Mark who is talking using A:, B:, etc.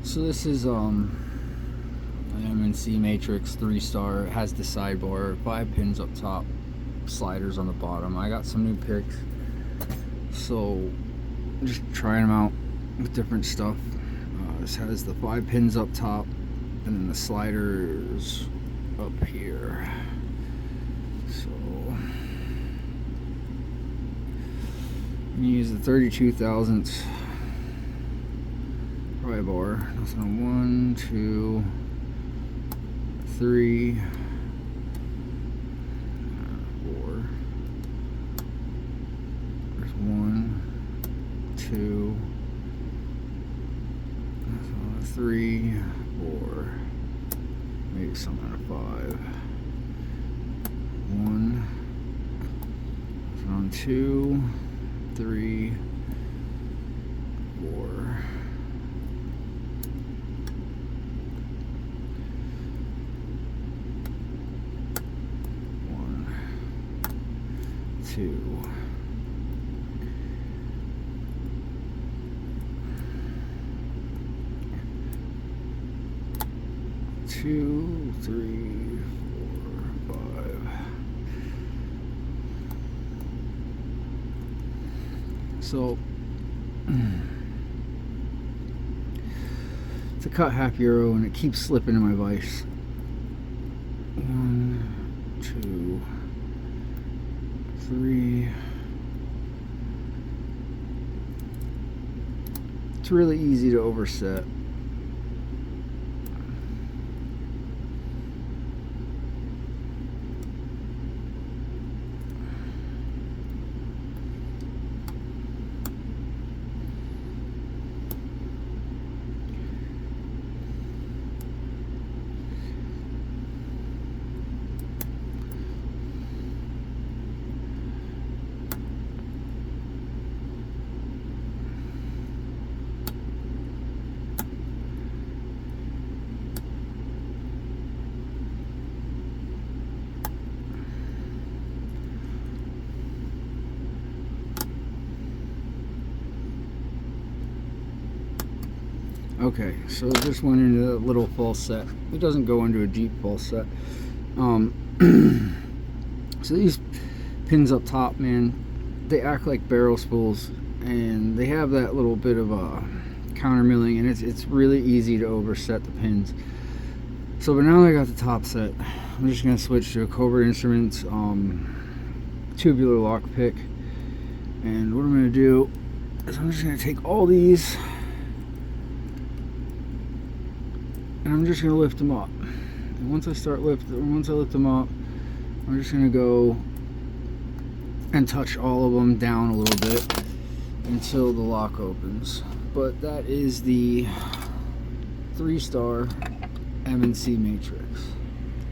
A: So this is an MNC Matrix 3-star. It has the sidebar, 5 pins up top, sliders on the bottom. I got some new picks, so I'm just trying them out with different stuff. This has the 5 pins up top, and then the sliders up here. So I'm gonna use the 32 thousandths pry bar. That's on 1, 2, 3, 4. There's 1, 2, 3, 4. Maybe some out of 5. 1. That's on 2, 3, 4. 2, 2, 3, 4, 5. So it's a cut half euro and it keeps slipping in my vise. 1, 2, 3. It's really easy to overset. Okay, so it just went into a little false set. It doesn't go into a deep false set. So these pins up top, man, they act like barrel spools, and they have that little bit of a counter milling, and it's really easy to overset the pins. So, but now that I got the top set, I'm just gonna switch to a Cobra Instruments tubular lock pick, and what I'm gonna do is I'm just gonna take all these. And I'm just gonna lift them up. And once I lift them up, I'm just gonna go and touch all of them down a little bit until the lock opens. But that is the 3-star MNC Matrix.